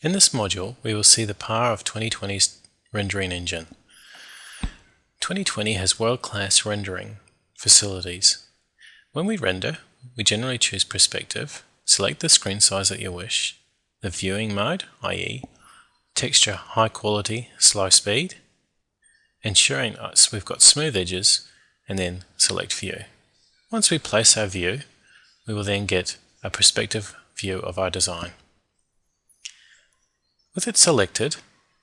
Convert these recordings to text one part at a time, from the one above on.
In this module, we will see the power of 2020's rendering engine. 2020 has world-class rendering facilities. When we render, we generally choose perspective, select the screen size that you wish, the viewing mode, i.e. texture high quality, slow speed, ensuring we've got smooth edges, and then select view. Once we place our view, we will then get a perspective view of our design. With it selected,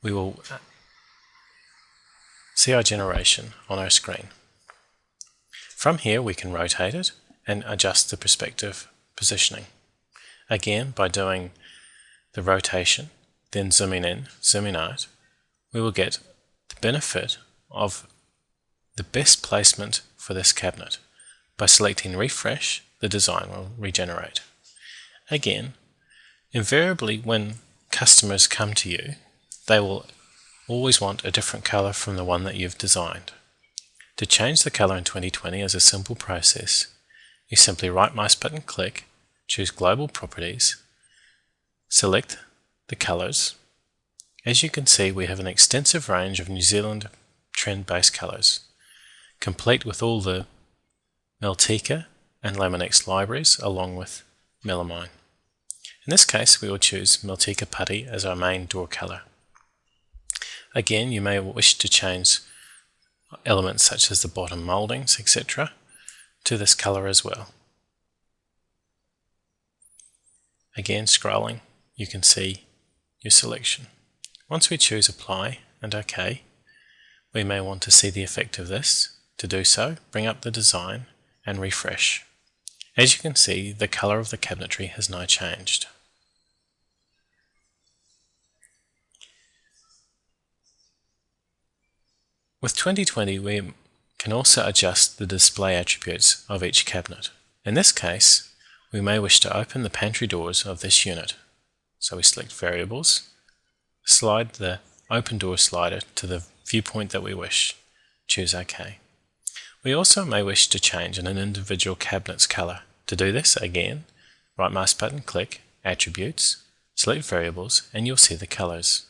we will see our generation on our screen. From here we can rotate it and adjust the perspective positioning. Again, by doing the rotation, then zooming in, zooming out, we will get the benefit of the best placement for this cabinet. By selecting refresh, the design will regenerate. Again, invariably when customers come to you, they will always want a different color from the one that you've designed. To change the color in 2020 is a simple process. You simply right mouse button click, choose global properties, select the colors. As you can see, we have an extensive range of New Zealand trend-based colors, complete with all the Melteca and Laminex libraries along with melamine. In this case, we will choose Melteca Putty as our main door color. Again, you may wish to change elements such as the bottom moldings, etc., to this color as well. Again, scrolling, you can see your selection. Once we choose Apply and OK, we may want to see the effect of this. To do so, bring up the design and refresh. As you can see, the color of the cabinetry has now changed. With 2020, we can also adjust the display attributes of each cabinet. In this case, we may wish to open the pantry doors of this unit. So we select Variables, slide the Open Door slider to the viewpoint that we wish, choose OK. We also may wish to change an individual cabinet's color. To do this, again, right mouse button click, Attributes, select Variables, and you'll see the colors.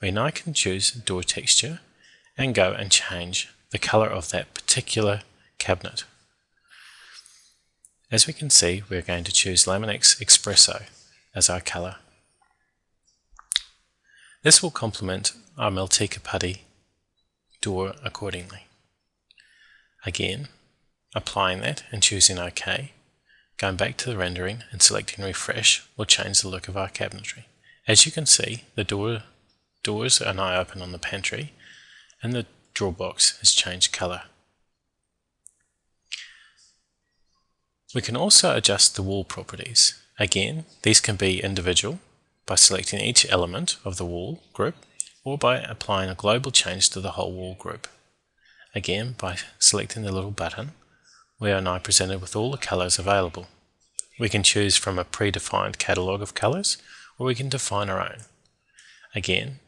We now can choose Door Texture and go and change the color of that particular cabinet. As we can see, we're going to choose Laminex Espresso as our color. This will complement our Melteca Putty door accordingly. Again, applying that and choosing OK, going back to the rendering and selecting Refresh will change the look of our cabinetry. As you can see, the doors are now open on the pantry, and the drawer box has changed color. We can also adjust the wall properties. Again, these can be individual by selecting each element of the wall group, or by applying a global change to the whole wall group. Again, by selecting the little button, we are now presented with all the colors available. We can choose from a predefined catalog of colors, or we can define our own. Again,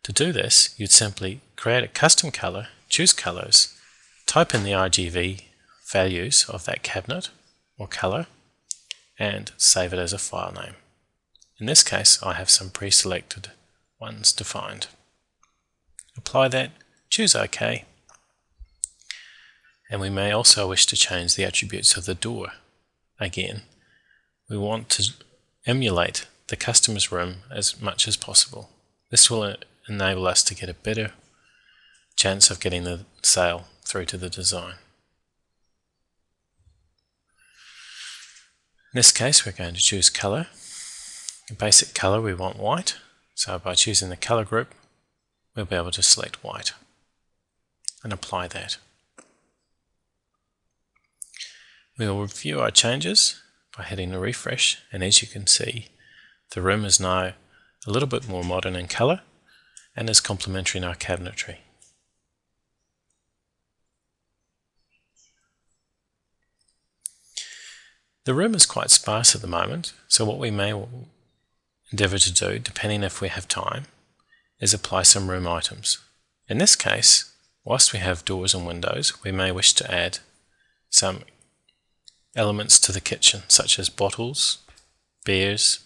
to do this, you'd simply create a custom color, choose colors, type in the RGB values of that cabinet or color, and save it as a file name. In this case, I have some pre-selected ones defined. Apply that, choose OK, and we may also wish to change the attributes of the door. Again, we want to emulate the customer's room as much as possible. This will enable us to get a better chance of getting the sale through to the design. In this case, we're going to choose color. The basic color we want white, so by choosing the color group, we'll be able to select white and apply that. We will review our changes by hitting the refresh, and as you can see, the room is now a little bit more modern in color and is complementary in our cabinetry. The room is quite sparse at the moment, so what we may endeavour to do, depending if we have time, is apply some room items. In this case, whilst we have doors and windows, we may wish to add some elements to the kitchen, such as bottles, beers,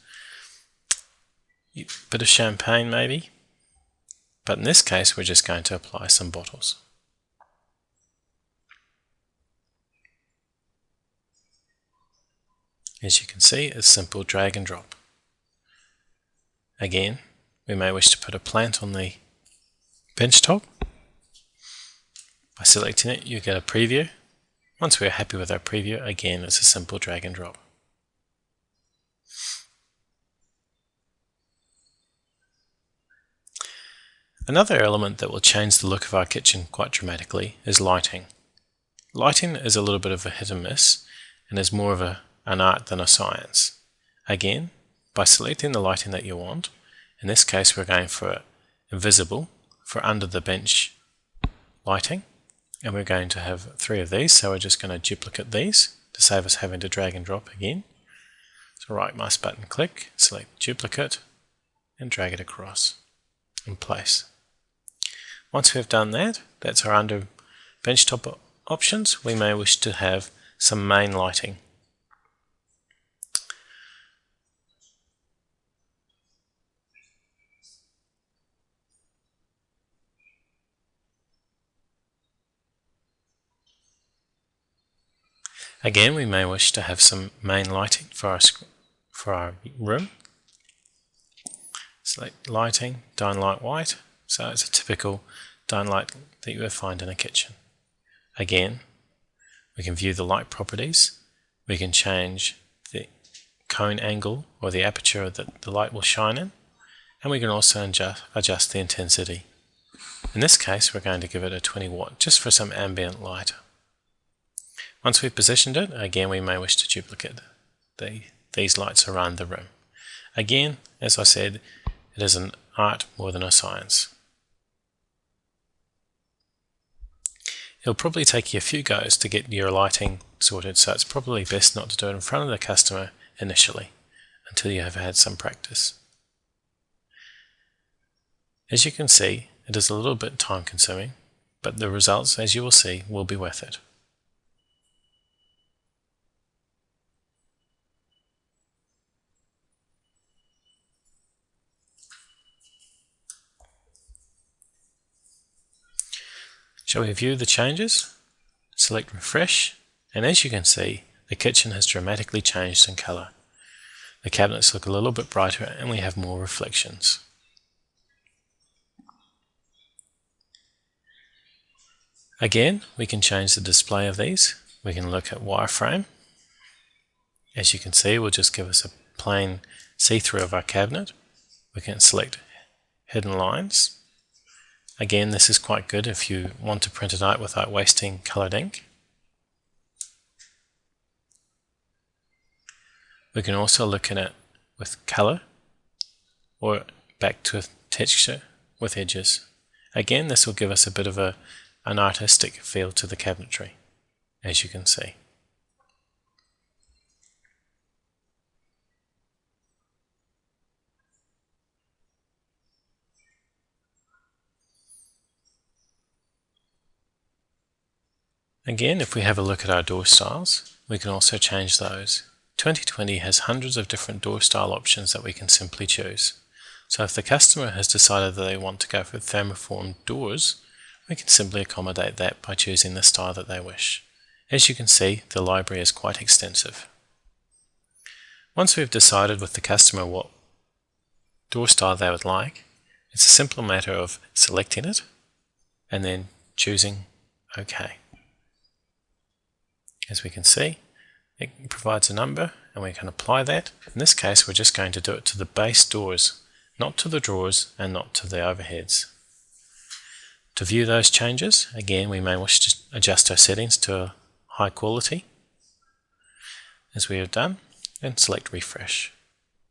bit of champagne maybe, but in this case we're just going to apply some bottles. As you can see, it's simple drag and drop. Again, we may wish to put a plant on the bench top. By selecting it, you get a preview. Once we're happy with our preview, again, it's a simple drag and drop. Another element that will change the look of our kitchen quite dramatically is lighting. Lighting is a little bit of a hit and miss, and is more of an art than a science. Again, by selecting the lighting that you want, in this case we're going for invisible, for under the bench lighting, and we're going to have 3 of these, so we're just going to duplicate these to save us having to drag and drop again. So right mouse button click, select duplicate, and drag it across in place. Once we've done that, that's our under benchtop options. We may wish to have some main lighting. Again, we may wish to have some main lighting for our room. Select lighting, downlight white, so it's a typical downlight that you would find in a kitchen. Again, we can view the light properties, we can change the cone angle or the aperture that the light will shine in, and we can also adjust the intensity. In this case, we're going to give it a 20 watt just for some ambient light. Once we've positioned it, again we may wish to duplicate these lights around the room. Again, as I said, it is an art more than a science. It'll probably take you a few goes to get your lighting sorted, so it's probably best not to do it in front of the customer initially, until you have had some practice. As you can see, it is a little bit time consuming, but the results, as you will see, will be worth it. Shall we view the changes? Select refresh, and as you can see, the kitchen has dramatically changed in colour. The cabinets look a little bit brighter and we have more reflections. Again, we can change the display of these. We can look at wireframe. As you can see, will just give us a plain see-through of our cabinet. We can select hidden lines. Again, this is quite good if you want to print it out without wasting coloured ink. We can also look at it with colour or back to texture with edges. Again, this will give us a bit of an artistic feel to the cabinetry, as you can see. Again, if we have a look at our door styles, we can also change those. 2020 has hundreds of different door style options that we can simply choose. So if the customer has decided that they want to go for thermoformed doors, we can simply accommodate that by choosing the style that they wish. As you can see, the library is quite extensive. Once we've decided with the customer what door style they would like, it's a simple matter of selecting it and then choosing OK. As we can see, it provides a number and we can apply that. In this case, we're just going to do it to the base doors, not to the drawers and not to the overheads. To view those changes, again, we may wish to adjust our settings to a high quality, as we have done, and select refresh.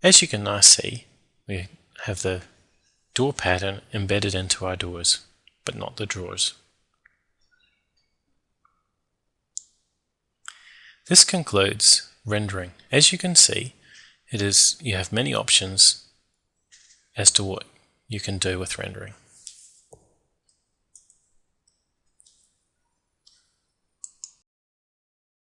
As you can now see, we have the door pattern embedded into our doors, but not the drawers. This concludes rendering. As you can see, you have many options as to what you can do with rendering.